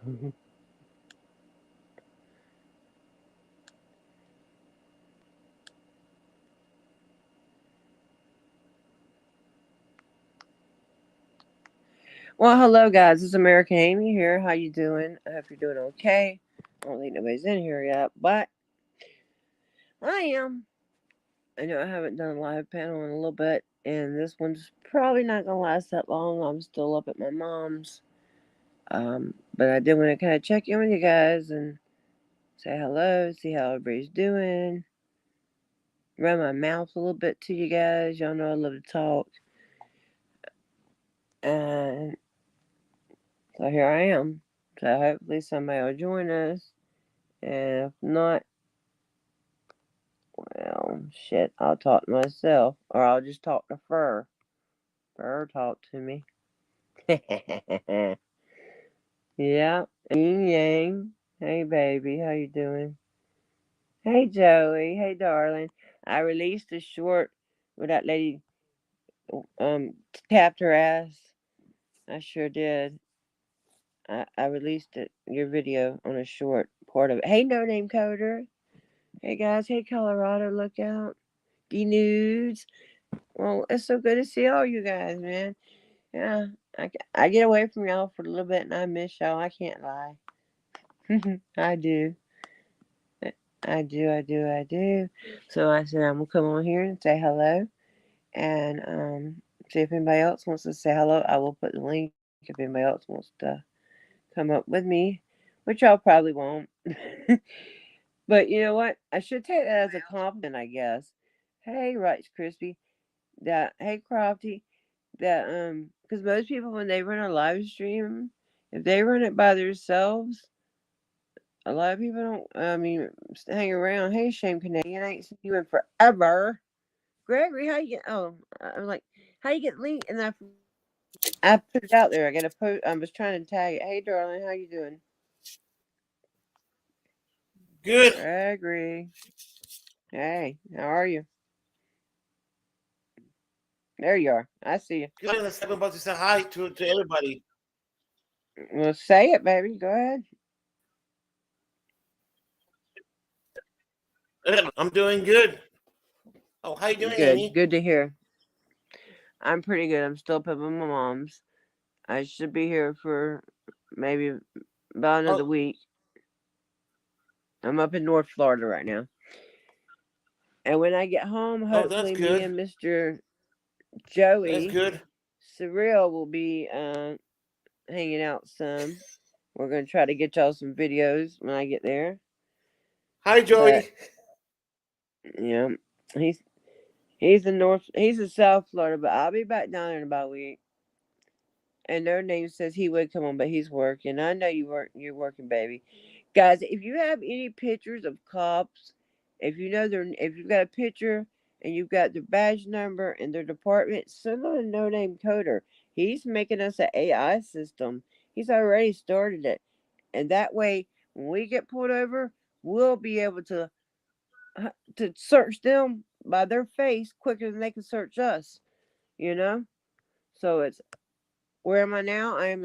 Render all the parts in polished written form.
Well, hello guys. It's American Amy here. How you doing? I hope you're doing okay. I don't think nobody's in here yet, but I am. I know I haven't done a live panel in a little bit, and this one's probably not gonna last that long. I'm still up at my mom's. But I did want to kind of check in with you guys and say hello, see how everybody's doing. Run my mouth a little bit to you guys. Y'all know I love to talk. And so here I am. So hopefully somebody will join us. And if not, well, shit, I'll talk to myself. Or I'll just talk to Fur. Fur, talk to me. Yeah. Yin Yang. Hey, baby. How you doing? Hey, Joey. Hey, darling. I released a short where that lady um tapped her ass. I sure did. I released it, your video on a short part of it. Hey, No Name Coder. Hey, guys. Hey, Colorado Lookout. D Nudes. Well, it's so good to see all you guys, man. Yeah, I get away from y'all for a little bit and I miss y'all. I can't lie. I do. I do. So I said I'm gonna come on here and say hello and see if anybody else wants to say hello. I will put the link if anybody else wants to come up with me, which y'all probably won't. But you know what? I should take that as a compliment, I guess. Hey, Rice Crispy. That hey Crofty. That because most people when they run a live stream, if they run it by themselves, a lot of people don't. I mean, hang around. Hey, Shame Canadian, I ain't seen you in forever. Gregory, how you get? Oh, I'm like, how you get link? And I put it out there. I got to post. I was trying to tag it. Hey, darling, how you doing? Good. Gregory, hey, how are you? There you are. I see you. Good. I'm about to say hi to everybody. Well, say it, baby. Go ahead. I'm doing good. Oh, how you doing, Good. Amy? Good to hear. I'm pretty good. I'm still up at my mom's. I should be here for maybe about another Oh, week. I'm up in North Florida right now. And when I get home, oh, that's hopefully me good. and Mr. That's Joey good. Surreal will be hanging out some. We're gonna try to get y'all some videos when I get there. Hi, But Joey. you know, he's he's in South Florida, but I'll be back down there in about a week. And their name says he would come on, but he's working. I know you're working, baby. Guys, if you have any pictures of cops, if you've got a picture and you've got their badge number and their department, send them a no name coder. He's making us an AI system. He's already started it. And that way when we get pulled over, we'll be able to search them by their face quicker than they can search us, you know? So it's where am I now? I'm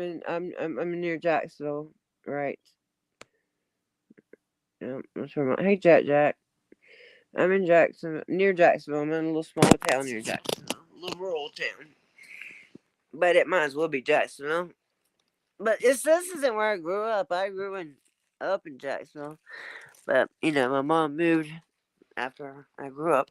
near Jacksonville, right? Yeah, that's where hey Jack. I'm in Jackson, near Jacksonville. I'm in a little small town near Jacksonville, a little rural town. But it might as well be Jacksonville. But this isn't where I grew up. I grew up in Jacksonville. But my mom moved after I grew up.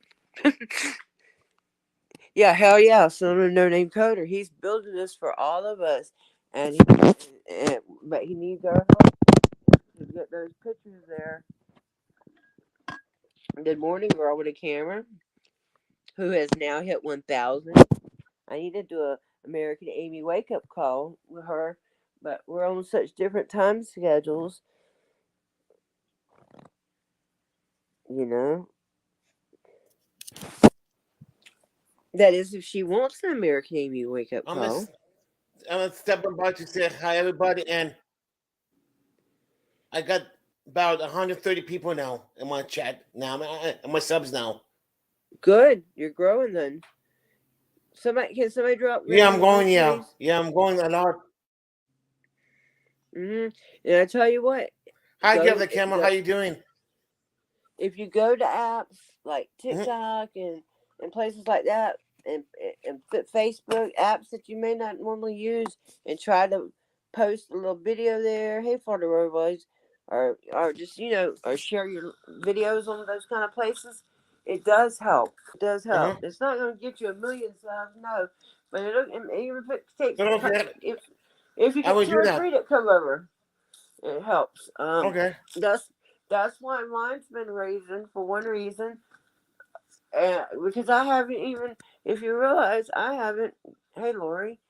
Yeah, hell yeah. Son of No Name Coder. He's building this for all of us, but he needs our help to get those pictures there. Good morning, girl with a camera, who has now hit 1,000. I need to do a American Amy wake up call with her, but we're on such different time schedules. You know, that is if she wants an American Amy wake up I'm gonna, call. I'm gonna step about to say hi, everybody, and I got about 130 people now in my chat now, and my subs now. Good, you're growing then. Can somebody drop Yeah, Gregory I'm a link, going. Yeah, please? yeah, I'm going a lot. Mm-hmm. And I tell you what, Hi, go Jeff the camera. go How you doing? if you go to apps like Mm-hmm. TikTok and places like that, and Facebook apps that you may not normally use, and try to post a little video there, hey Florida Road Boys, or just or share your videos on those kind of places. It does help. It does help. Uh-huh. It's not going to get you a million subs, no, but it'll, even if it takes But okay, if you I get will two do or that. three that come over, it helps. Okay. That's that's why mine's been raising for one reason, because I haven't even. If you realize, I haven't. Hey, Lori,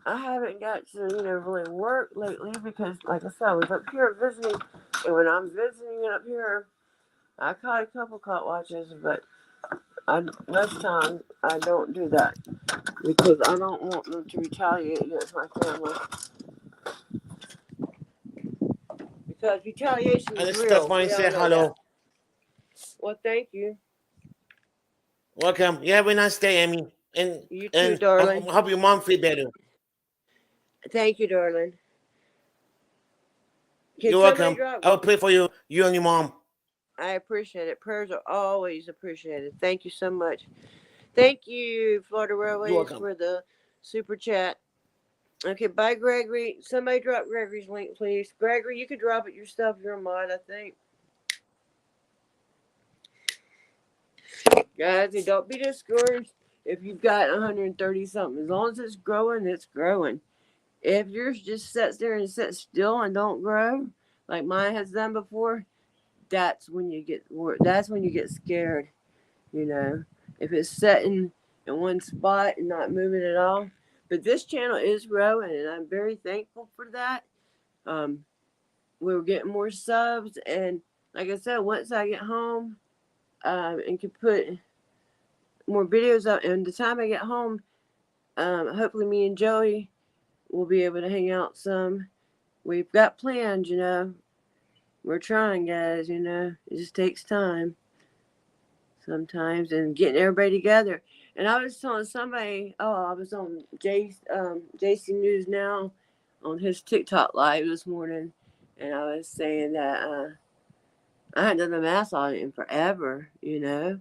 I haven't got to really work lately because, like I said, I was up here visiting, and when I'm visiting up here, I caught a couple caught watches, but most times I don't do that because I don't want them to retaliate against my family, because retaliation And is it's that's real. why I We all say know that. hello. Well, thank you. Welcome. You have a nice day, Amy. You too, And darling. I hope your mom feel better. Thank you, darling. Can You're somebody welcome. drop? I will pray for you and your mom. I appreciate it. Prayers are always appreciated. Thank you so much. Thank you, Florida You're Railways, welcome. for the super chat. Okay, bye, Gregory. Somebody drop Gregory's link, please. Gregory, you could drop it yourself. You're a mod, I think. Guys, and don't be discouraged if you've got 130 something. As long as it's growing, it's growing. If yours just sits there and sits still and don't grow, like mine has done before, that's when you get scared. You know, if it's sitting in one spot and not moving at all. But this channel is growing, and I'm very thankful for that. Um, we're getting more subs, and like I said, once I get home, and can put more videos up, and the time I get home, hopefully me and Joey will be able to hang out some. We've got plans, We're trying, guys. It just takes time sometimes, and getting everybody together. And I was telling somebody, I was on JC News Now on his TikTok live this morning, and I was saying that I hadn't done a mass audit in forever. The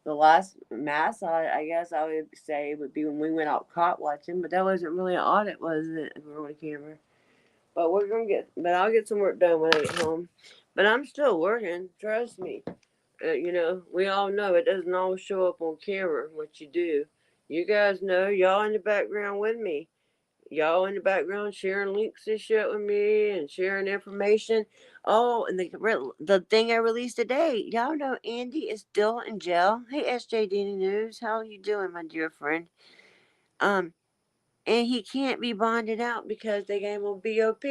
last mass audit, I guess I would say, would be when we went out caught watching, but that wasn't really an audit, was it? If we were on camera. But I'll get some work done when I get home. But I'm still working, trust me. We all know it doesn't always show up on camera what you do. You guys know, y'all in the background with me. Y'all in the background sharing links and shit with me and sharing information. Oh, and the thing I released today, y'all know Andy is still in jail. Hey, SJD News, how are you doing, my dear friend? Um, and he can't be bonded out because they gave him BOP.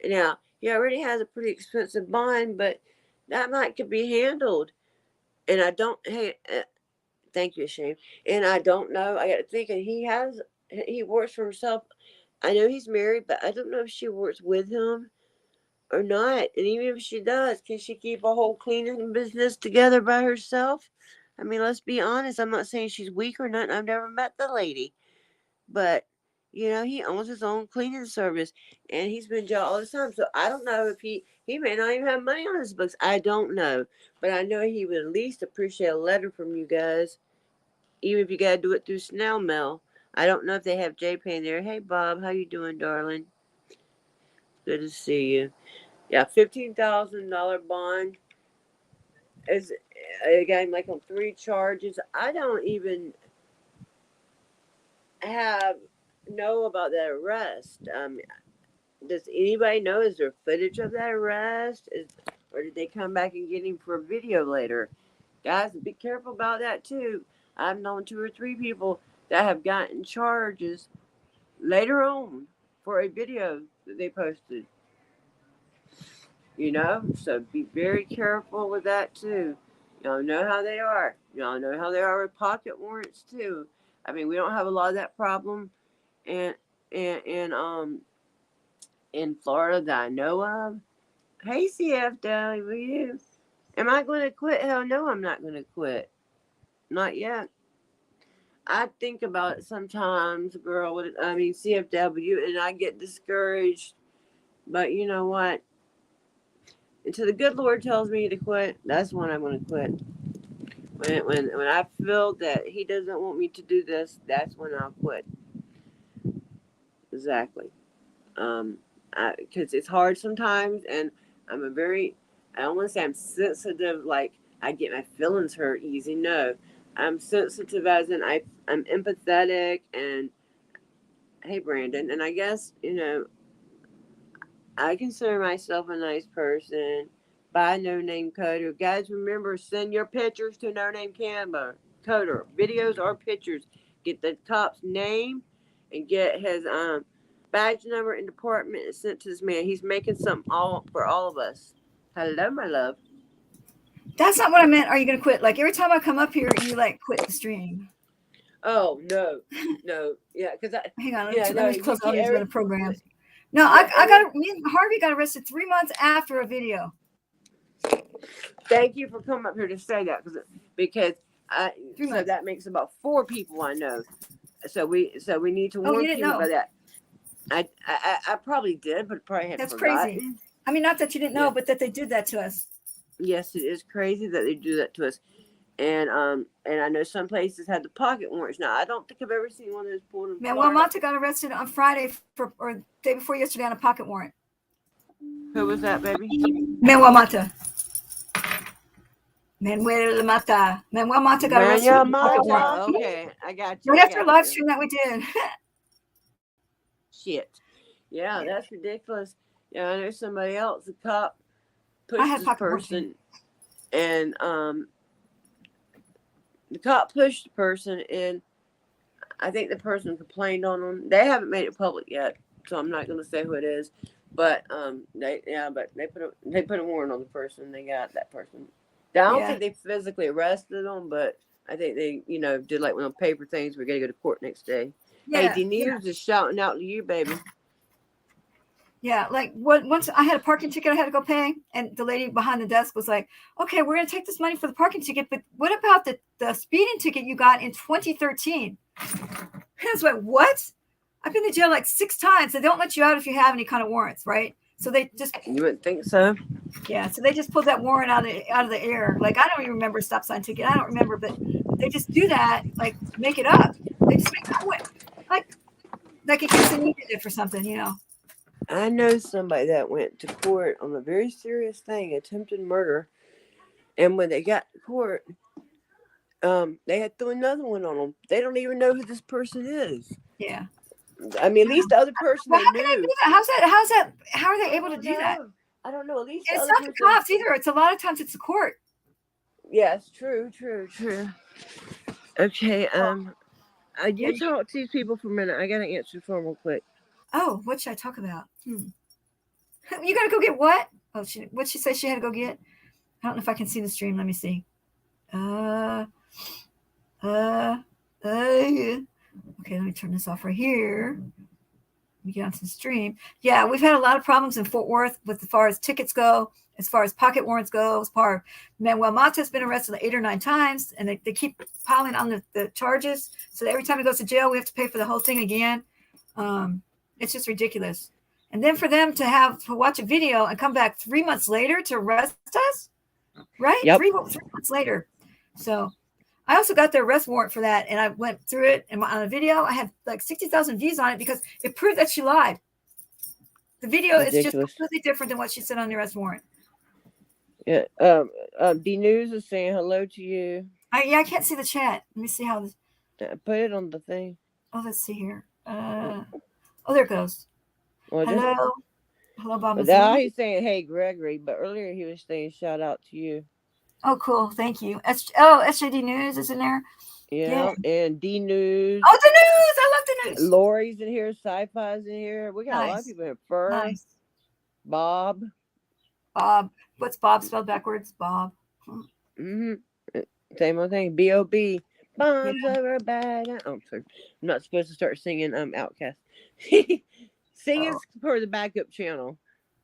Now, he already has a pretty expensive bond, but that might could be handled. And I don't. Hey, thank you, Shane. And I don't know. I got to thinking he works for himself. I know he's married, but I don't know if she works with him or not. And even if she does, can she keep a whole cleaning business together by herself? I mean, let's be honest. I'm not saying she's weak or nothing. I've never met the lady, but he owns his own cleaning service, and he's been jailed all the time. So I don't know if he may not even have money on his books. I don't know, but I know he would at least appreciate a letter from you guys, even if you gotta do it through snail mail. I don't know if they have JPay in there. Hey Bob, how you doing, darling? Good to see you. Yeah, $15,000 bond is again like on three charges. I don't even have know about that arrest. Does anybody know? Is there footage of that arrest? Or did they come back and get him for a video later? Guys, be careful about that too. I've known two or three people that have gotten charges later on for a video that they posted. So be very careful with that too. Y'all know how they are. Y'all know how they are with pocket warrants too. I mean, we don't have a lot of that problem in in in um in Florida that I know of. Hey CF you. Am I going to quit? Hell no, I'm not going to quit. Not yet. I think about it sometimes, girl. CFW, and I get discouraged But you know what? Until the good Lord tells me to quit, that's when I'm going to quit. When I feel that He doesn't want me to do this, that's when I'll quit. Exactly. Um, because it's hard sometimes, and I'm a very, I don't want to say I'm sensitive, like I get my feelings hurt easy. No, I'm sensitive as in I'm empathetic, and hey, Brandon, and I guess I consider myself a nice person. By No Name Coder, guys, remember send your pictures to No Name Coder, videos or pictures. Get the cop's name and get his badge number and department and sent to this man. He's making something all for all of us. Hello, my love. That's not what I meant. Are you going to quit? Like every time I come up here, you like quit the stream. Oh no, no, yeah, because Hang on, yeah, let no, me close you all keep these other programs. No, yeah, I got me and Harvey got arrested 3 months after a video. Thank you for coming up here to say that because Three so months. that makes about 4 people I know. So we need to warn you didn't people know. about that. I probably did, but probably had That's forgotten. crazy. I mean, not that you didn't know, Yeah. but that they did that to us. Yes, it is crazy that they do that to us. And I know some places had the pocket warrants. Now I don't think I've ever seen one of those pulled in Manuel Florida. Mata got arrested on Friday or day before yesterday on a pocket warrant. Who was that, baby? Manuel Mata. Manuel Mata got arrested on a pocket warrant. Okay, I got you. Right I after a got live you. stream that we did. Shit. Yeah, that's ridiculous. Yeah, I know somebody else. The cop I pushed had this pocket person, and the cop pushed the person, and I think the person complained on them. They haven't made it public yet, so I'm not going to say who it is. But they put a warrant on the person. They got that person. I don't think they physically arrested them, but I think they did like one of the paper things. We got to go to court next day. Hey, D News is shouting out to you, baby. Yeah, like once I had a parking ticket I had to go pay, and the lady behind the desk was like, "Okay, we're gonna take this money for the parking ticket, but what about the speeding ticket you got in 2013?" And I was like, "What? I've been to jail like 6 times. They don't let you out if you have any kind of warrants, right?" So they just You wouldn't think so. Yeah, so they just pulled that warrant out of the air. Like I don't even remember a stop sign ticket. I don't remember, but they just do that, like make it up. They just like in case they needed it for something, I know somebody that went to court on a very serious thing, attempted murder, and when they got to court, they had to throw another one on them. They don't even know who this person is. Yeah. I mean, at least the other person Well, they how can they knew. do that? How are they able to do that? I don't know. At least And the it's other not the person. cops either. It's a lot of times it's the court. Yes, true. Okay. You talk to these people for a minute. I gotta answer the phone real quick. Oh, what should I talk about? You gotta go get what? Oh, what'd she say she had to go get? I don't know if I can see the stream. Let me see. Okay, let me turn this off right here. Let me get onto the stream. Yeah, we've had a lot of problems in Fort Worth with as far as tickets go, as far as pocket warrants go, as far as Manuel Mata has been arrested like 8 or 9 times, and they keep piling on the charges. So every time he goes to jail, we have to pay for the whole thing again. It's just ridiculous. And then for them to watch a video and come back 3 months later to arrest us, right? Yep. 3 months later. So I also got the arrest warrant for that, and I went through it. And on a video, I had like 60,000 views on it because it proved that she lied. The video is just completely different than what she said on the arrest warrant. Yeah. D News is saying hello to you. I can't see the chat. Let me see how this. Put it on the thing. Oh, let's see here. Oh, there it goes. Well, hello, Bob. Now he's saying, "Hey, Gregory," but earlier he was saying, "Shout out to you." Oh, cool. Thank you. SJD News is in there. Yeah, and D News. Oh, the news! I love the news. Lori's in here. Sci-Fi's in here. We got a lot of people in here. Nice. Bob. What's Bob spelled backwards? Bob. Same old thing. B.O.B. Bombs over bag. Oh, I'm sorry. I'm not supposed to start singing Outcast. Singing's for the backup channel.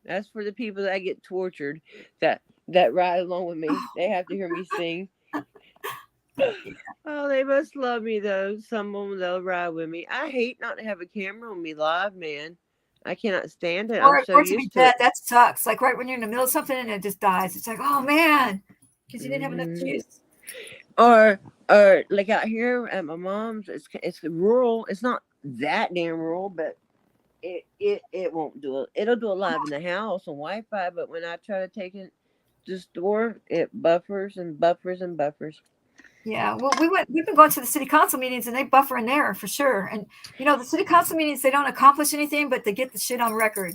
That's for the people that get tortured that ride along with me. They have to hear me sing. Oh, they must love me though. Some of them, they'll ride with me. I hate not to have a camera on me live, man. I cannot stand it. I'm Or so to be used to dead. it. That sucks. Like right when you're in the middle of something and it just dies. It's like, oh man, because you didn't have enough Hmm. juice. Or like out here at my mom's, it's rural. It's not that damn rural, but it won't do it. It'll do it live in the house on Wi-Fi, but when I try to take it to the store, it buffers and buffers and buffers. Yeah, well, we've been going to the city council meetings and they buffer in there for sure. And the city council meetings, they don't accomplish anything, but they get the shit on record.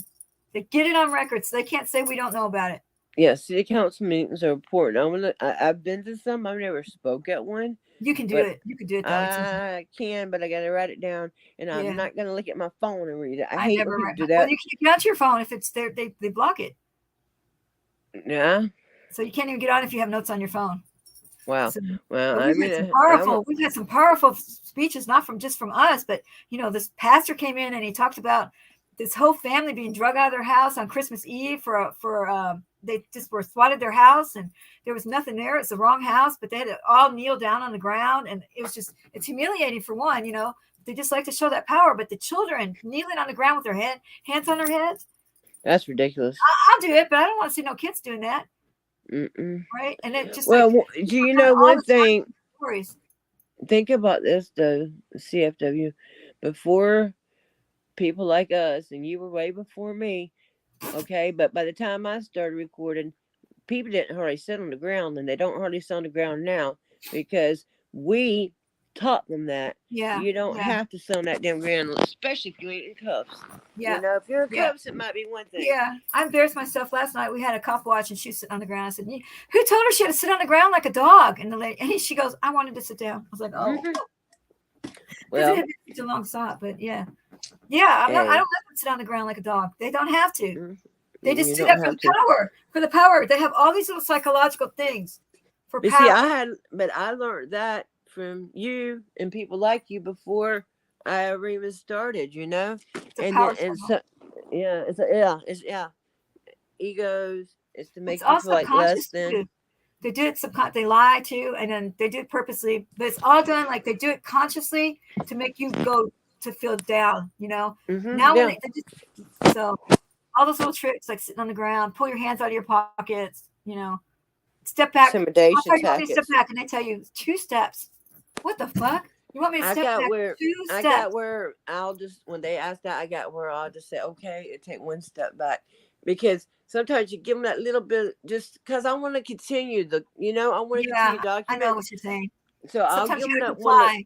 They get it on record, so they can't say we don't know about it. Yeah, city council meetings are important. I've been to some. I've never spoke at one, You can do but it. You can do it though. It's easy. I can. But I gotta write it down, and I'm Yeah, not gonna look at my phone and read it. I I hate never when people read. do Well, that. you can't get onto your phone if it's there. They block it, Yeah. so you can't even get on if you have notes on your phone. Wow. So, Well, but I mean, we've had some powerful speeches, not from us, but this pastor came in and he talked about this whole family being drug out of their house on Christmas Eve they just were swatted their house and there was nothing there. It's the wrong house, but they had to all kneel down on the ground and it's humiliating for one. They just like to show that power, but the children kneeling on the ground with their hands on their heads. that's ridiculous. I'll do it, but I don't want to see no kids doing that. Mm-mm. Right. And it just Well, like do you know all one the thing? stories. Think about this, though, CFW. Before people like us, and you were way before me, okay? But by the time I started recording, people didn't hardly sit on the ground, and they don't hardly sit on the ground now because we taught them that Yeah. you don't Yeah. have to sit on that damn ground, especially if you ain't in cuffs. Yeah. If you're in Yeah. cuffs, it might be one thing. Yeah, I embarrassed myself last night. We had a cop watch, and she was sitting on the ground. I said, "Who told her she had to sit on the ground like a dog?" And the lady, she goes, "I wanted to sit down." I was like, "Oh, Well, it's a long stop, but yeah. I'm not. I hey, don't let them sit on the ground like a dog. They don't have to. They just you sit don't up for have the to. power. For the power, they have all these little psychological things for But power. see, I learned that from you and people like you before I ever even started, It's a and power so, struggle. yeah, egos. It's to It's make you all feel like less subconscious than. too. They do it they lie too, and then they do it purposely. But it's all done like they do it consciously to make you go to feel down. Now when Yeah, they just so all those little tricks like sitting on the ground, pull your hands out of your pockets, step back. How intimidation far you want me to step tactics. back? And they tell you 2 steps. What the fuck? You want me to I step got back where 2 I steps? got where I'll just when they ask that I got where I'll just say okay and take one step back because sometimes you give them that little bit just because I want to continue I want to continue Yeah, I know document. what you're saying. So I'll Sometimes give you them gotta that one comply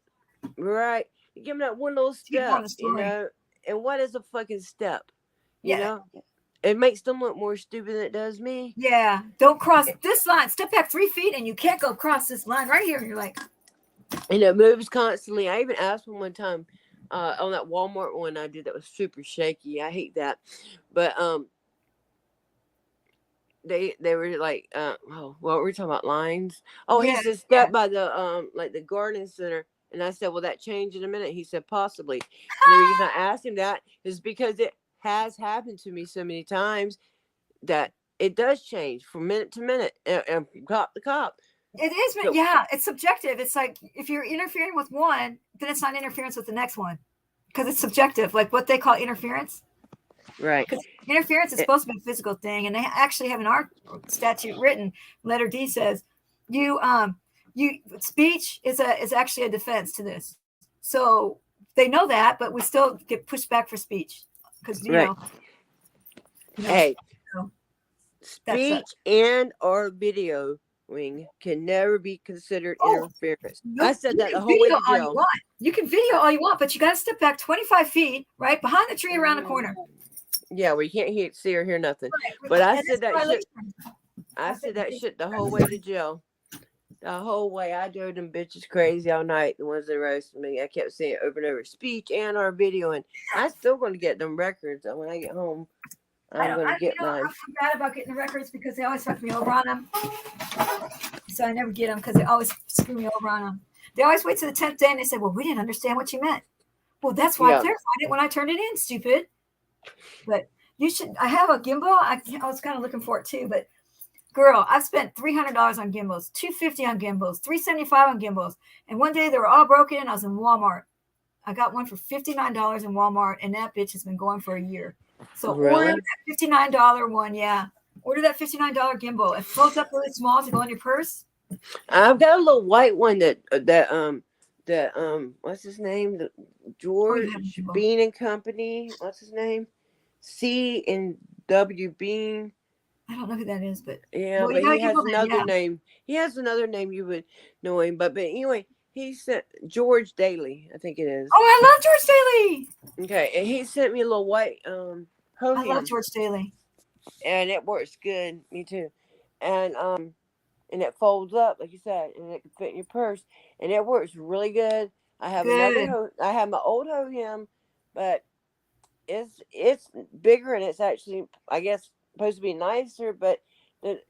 right. You give them that one little to keep going step, the story. And what is a fucking step? You Yeah. know, it makes them look more stupid than it does me. Yeah. Don't cross this line. Step back 3 feet and you can't go across this line right here. And you're like, And it moves constantly. I even asked one time on that Walmart one I did that was super shaky. I hate that, but they were like what were we talking about lines? Oh, he yeah, said yeah. step by the like the garden center, and I said, will that change in a minute? He said possibly. And the reason I asked him that is because it has happened to me so many times that it does change from minute to minute and from cop to cop. It is, So, yeah, it's subjective. It's like if you're interfering with one, then it's not interference with the next one because it's subjective, like what they call interference. right. Because interference is supposed to be a physical thing, and they actually have in our statute written, letter D says, you speech is actually a defense to this. So they know that, but we still get pushed back for speech because Right. Hey, so speech and or videoing can never be considered interference. Nope. I said You that can the whole way video to all you jail. want. You can video all you want, but you got to step back 25 feet, right behind the tree around the corner. Yeah, we can't see or hear nothing. Right. But I And said that's that shit. violation. I said that shit the whole way to jail. The whole way. I drove them bitches crazy all night. The ones that roasted me. I kept saying it over and over. Speech and our video. And I'm still going to get them records. And when I get home, I'm going to get mine. I'm bad about getting the records because they always fuck me over on them. So I never get them because they always screw me over on them. They always wait to the 10th day and they say, well, we didn't understand what you meant. Well, that's why I clarified it when I turned it in, stupid. But you should. I have a gimbal. I was kind of looking for it too. But girl, I've spent $300 on gimbals, $250 on gimbals, $375 on gimbals. And one day they were all broken and I was in Walmart. I got one for $59 in Walmart, and that bitch has been going for a year. So order Really? that $59 one. Yeah. Order that $59 gimbal. It floats up really small to go in your purse. I've got a little white one that what's his name? Oh, you have a George gimbal. Bean and Company. What's his name? C and W Bean. I don't know who that is, but Yeah, well, you but got a he has gimbal then. another Yeah. name. He has another name you would know him. But anyway, he sent George Daly, I think it is. Oh, I love George Daly. Okay, and he sent me a little white I love Hohem, George Daly. and it works good. Me too. And it folds up like you said, and it can fit in your purse, and it works really good. I have Good. I have my old Hohem, but it's bigger and it's actually I guess supposed to be nicer, but the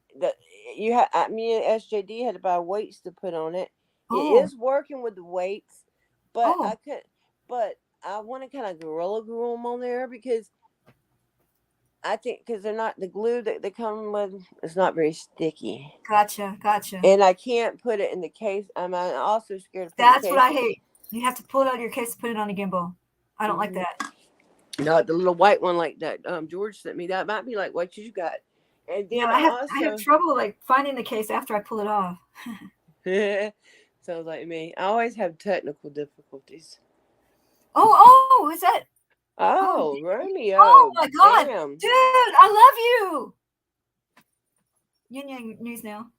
you have me and SJD had to buy weights to put on it. It Oh, is working with the weights, but oh, I want to kind of gorilla glue them on there because I think because they're not the glue that they come with. It's not very sticky, gotcha. and I can't put it in the case. I'm also scared to put it in the That's what case. I hate. You have to pull it out of your case to put it on a gimbal. I don't like Hmm. that. Not the little white one like that George sent me. That might be like what you got. And Yeah, then I have also trouble like finding the case after I pull it off. sounds like me. I always have technical difficulties. Oh, is that? Oh, Oh, oh Romeo. my God, Damn. dude, I love you. Yin Yang News now.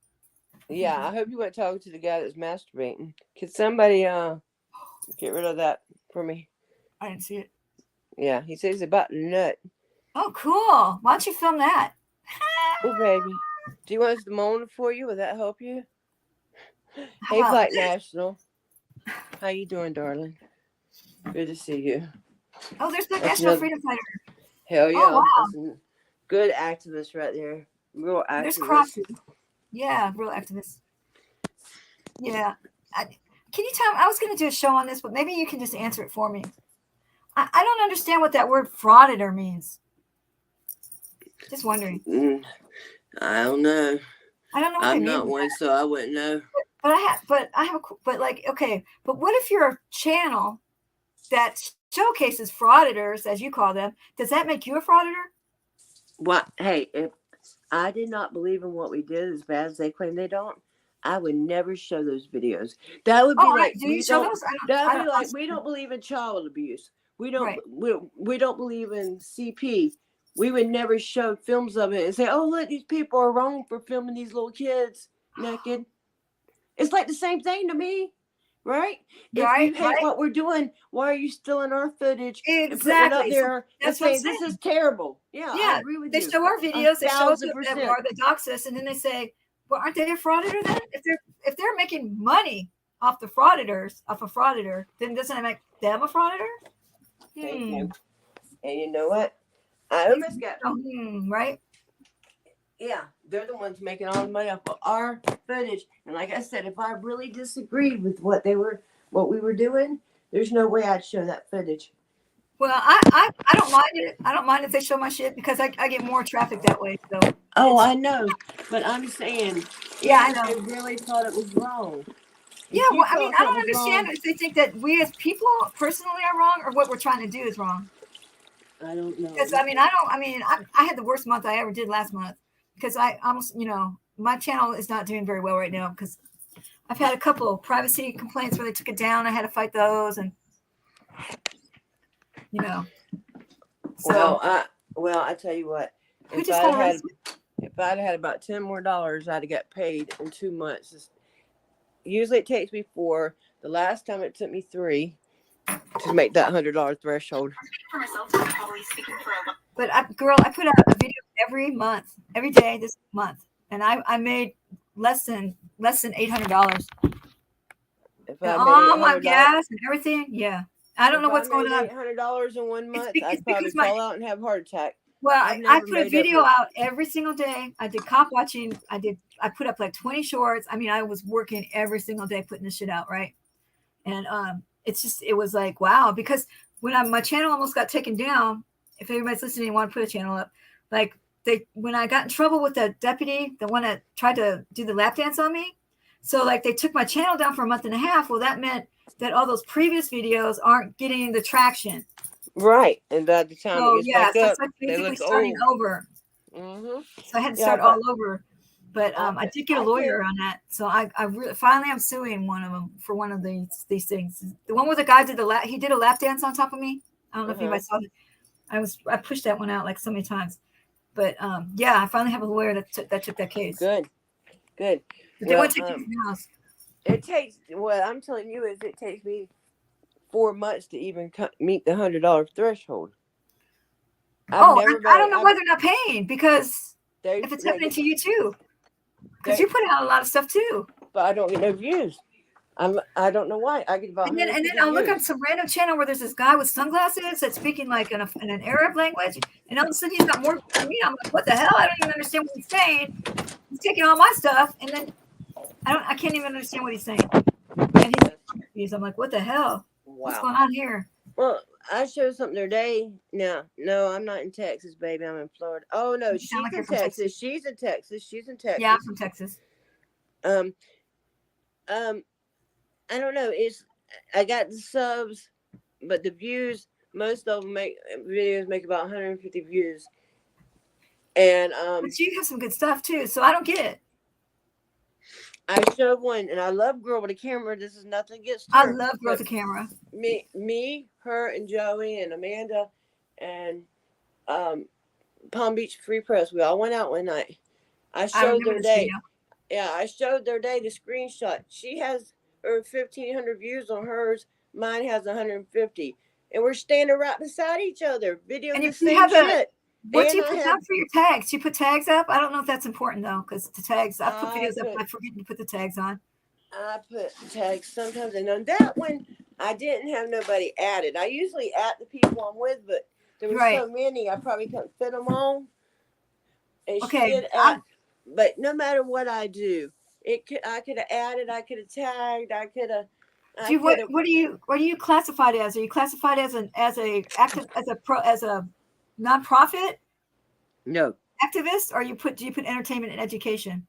Yeah, I hope you weren't talking to the guy that's masturbating. Could somebody get rid of that for me? I didn't see it. Yeah, he says he's about to nut. Oh, cool. Why don't you film that? Oh, baby. Do you want us to moan for you? Would that help you? How Hey, about Black this? National. How you doing, darling? Good to see you. Oh, there's the That's National another. Freedom Fighter. Hell Oh, yeah. wow. That's a good activist right there. Real There's activist. Crossy. Yeah, real activist. Yeah. Can you tell me? I was going to do a show on this, but maybe you can just answer it for me. I don't understand what that word frauditor means. Just wondering. I don't know. I don't know what they I'm mean. not one, so I wouldn't know. But like, okay, but what if you're a channel that showcases frauditors, as you call them? Does that make you a frauditor? What? Hey, if I did not believe in what we did as bad as they claim they don't, I would never show those videos. That would Oh, be like do you we show don't. those? That I would don't. be like we don't believe in child abuse. Right. We don't believe in CP. We would never show films of it and say, "Oh, look, these people are wrong for filming these little kids naked." It's like the same thing to me, right? If you hate Right. what we're doing, why are you stealing our footage and putting it up Exactly. So there and that's what I'm saying this saying. is terrible? Yeah, I Yeah, agree with they you. show our videos. They show us 1,000%. or they dox us, and then they say, "Well, aren't they a frauditor then? If they're making money off the frauditors, off a frauditor, then doesn't it make them a frauditor?" Thank you. And you know what? I almost got. Right? Yeah, they're the ones making all the money off of our footage. And like I said, if I really disagreed with what we were doing, there's no way I'd show that footage. Well, I don't mind it. I don't mind if they show my shit because I get more traffic that way. So. Oh, I know, but I'm saying, Yeah, I if know. they really thought it was wrong. Yeah, If you well, I mean, felt I it don't was understand wrong, if they think that we as people personally are wrong or what we're trying to do is wrong. I don't know. Because I mean, I had the worst month I ever did last month because I almost, my channel is not doing very well right now because I've had a couple of privacy complaints where they took it down. I had to fight those, and So I tell you what, who just got arrested? if I'd had about $10 more, I'd have got paid in 2 months. Usually it takes me 4. The last time it took me 3 to make that $100 threshold. But I put out a video every day this month, and I made less than $800. If And I all made my $800, gas and everything, yeah. I don't know what's going on. $800 in 1 month, It's I'd probably because fall out and have a heart attack. Well, I've I never put a made up video for- out every single day. I did cop watching. I put up like 20 shorts. I mean, I was working every single day putting this shit out, right? And it was like, wow, because when my channel almost got taken down, if everybody's listening and want to put a channel up, like when I got in trouble with the deputy, the one that tried to do the lap dance on me, so like they took my channel down for a month and a half. Well, that meant that all those previous videos aren't getting the traction. Right, and by the time So it gets yeah, back so up, it's like they basically look starting old. over. Mm-hmm. So I had to Yeah, start all over. But I I could, did get a I could. lawyer on that. So I really, finally I'm suing one of them for one of these things. The one where the guy did he did a lap dance on top of me. I don't know if anybody saw that. I pushed that one out like so many times. But yeah, I finally have a lawyer that took that case. Good. But they Well, wouldn't take it from the house. it takes. What I'm telling you is, it takes me 4 months to even meet the $100 threshold. I've Oh, never I don't made. know why they're not paying, because They, if it's they, happening to you too, because they, you put out a lot of stuff too. but I don't get no views. I don't know why. I get about And then 150 I'll look views. on some random channel where there's this guy with sunglasses that's speaking like in an Arab language, and all of a sudden he's got more than me. I'm like, what the hell? I don't even understand what he's saying. He's taking all my stuff, and then I can't even understand what he's saying. And I'm like, what the hell? What's Wow. going on here? Well, I showed something the other day. No, I'm not in Texas, baby. I'm in Florida. Oh no, You sound she's like in you're from Texas. Texas. She's in Texas. She's in Texas. Yeah, I'm from Texas. Um, um, I don't know. I got the subs, but the views. Most of them videos make about 150 views, and But you have some good stuff too, so I don't get it. I showed one, and I love Girl with a Camera. This is nothing against I her. love Girl with a Camera. Me, her, and Joey, and Amanda, and Palm Beach Free Press. We all went out one night. I showed their day. Video. Yeah, I showed their day the screenshot. She has her 1,500 views on hers. Mine has 150, and we're standing right beside each other, videoing And the if you same have shit. what do And you I put have. down for your tags? Do you put tags up? I don't know if that's important though, because the tags. I put I videos up. I forget to put the tags on. I put tags sometimes, and on that one, I didn't have nobody added. I usually add the people I'm with, but there were so many, I probably couldn't fit them all. And she did add, but no matter what I do, I could have added, I could have tagged, I could have. What do you classified as? Are you classified as a nonprofit? No. Activist, or do you put entertainment and education?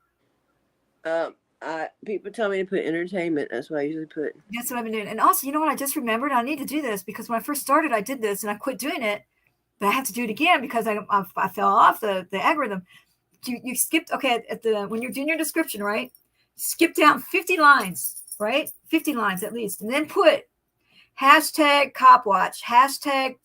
People tell me to put entertainment. That's what I usually put. That's what I've been doing. And also, you know what? I just remembered I need to do this, because when I first started, I did this and I quit doing it, but I have to do it again because I fell off the algorithm. You skipped when you're doing your description, right? Skip down 50 lines, right? 50 lines at least, and then put hashtag cop watch, hashtag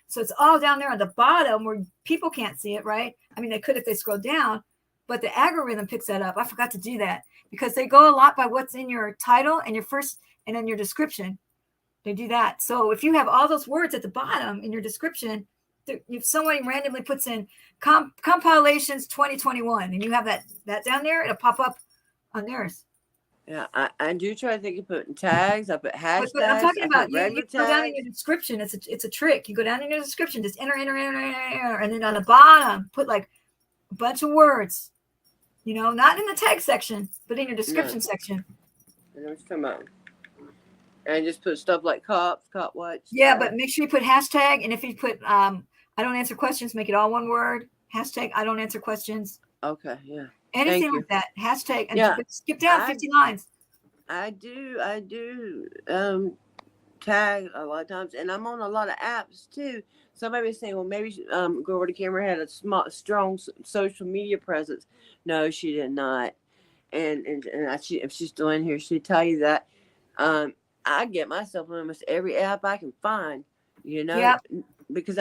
so it's all down there on the bottom where people can't see it, right? I mean, they could if they scroll down, but the algorithm picks that up. I forgot to do that because they go a lot by what's in your title and your first and then your description. They do that. So if you have all those words at the bottom in your description, if somebody randomly puts in compilations 2021 and you have that down there, it'll pop up on theirs. Yeah, I do try to think of putting tags. I put hashtags. But I'm talking about you go tags. down in your description. It's a trick. You go down in your description, just enter, and then on the bottom put like a bunch of words. Not in the tag section, but in your description section. I know what you're talking about. And just put stuff like cop watch. Yeah, but make sure you put hashtag, and if you put I don't answer questions, make it all one word. Hashtag I don't answer questions. Okay, yeah. Anything like that. Hashtag and skip down 50 lines. I do tag a lot of times, and I'm on a lot of apps too. Somebody was saying, well, maybe Girl with a Camera had a strong social media presence. No, she did not. And if she's still in here, she'd tell you that. I get myself on almost every app I can find, Yep. because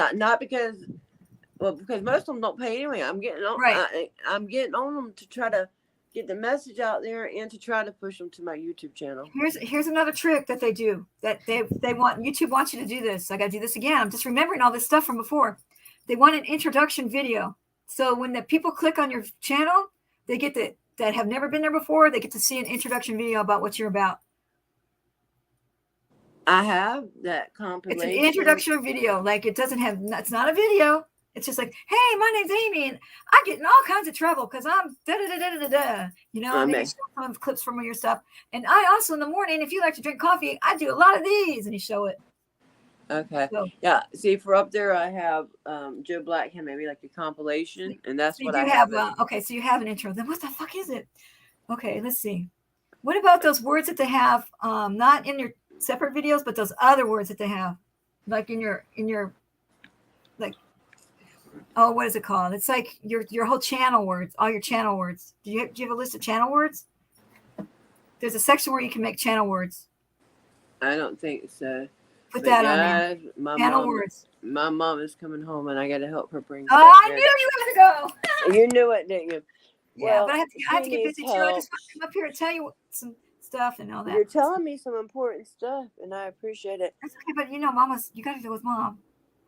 most of them don't pay anyway. I'm getting on. I'm getting on them to try to get the message out there and to try to push them to my YouTube channel. Here's another trick that they do that they want. YouTube wants you to do this. I got to do this again. I'm just remembering all this stuff from before. They want an introduction video. So when the people click on your channel, they get that have never been there before. They get to see an introduction video about what you're about. I have that compilation. It's an introduction video. Like it's not a video. It's just like, hey, my name's Amy, and I get in all kinds of trouble because I'm da-da-da-da-da-da. And then you show some clips from your stuff. And I also, in the morning, if you like to drink coffee, I do a lot of these, and you show it. Okay. So, yeah. See, for up there, I have Joe Blackham, maybe like a compilation, and that's what I have. Okay, so you have an intro. Then what the fuck is it? Okay, let's see. What about those words that they have, not in your separate videos, but those other words that they have, like in your like, oh, what is it called? It's like your whole channel words, all your channel words. Do you have a list of channel words? There's a section where you can make channel words. I don't think so. Put But that on there. my Channel words. My mom is coming home, and I got to help her bring. Oh, I knew you were gonna go. You knew it, didn't you? Yeah, Well, but I have to get busy too. I just want to come up here and tell you some stuff and all that. You're telling me some important stuff, and I appreciate it. That's okay, but you got to deal with Mom.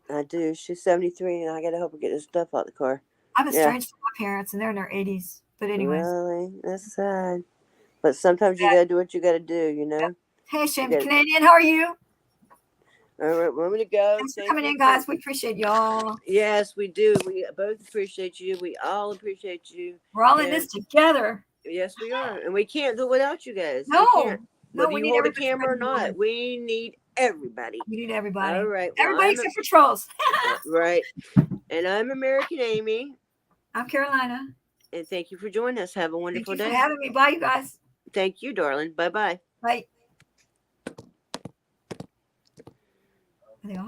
I do. She's 73, and I got to help her get this stuff out the car. I'm estranged from my parents, and they're in their 80s. But anyways. Really? That's sad. But sometimes you got to do what you got to do, you know? Hey, Shane, Canadian, how are you? All right, want me to go? Thanks for coming in, guys. We appreciate y'all. Yes, we do. We both appreciate you. We all appreciate you. We're all in this together. Yes, we are. And we can't do it without you guys. No. Whether you hold a camera or not, we need everybody. We need everybody. All right. Well, everybody except for trolls. Right. And I'm American Amy. I'm Carolina. And thank you for joining us. Have a wonderful day. Thank you for having me. Bye, you guys. Thank you, darling. Bye-bye. Bye.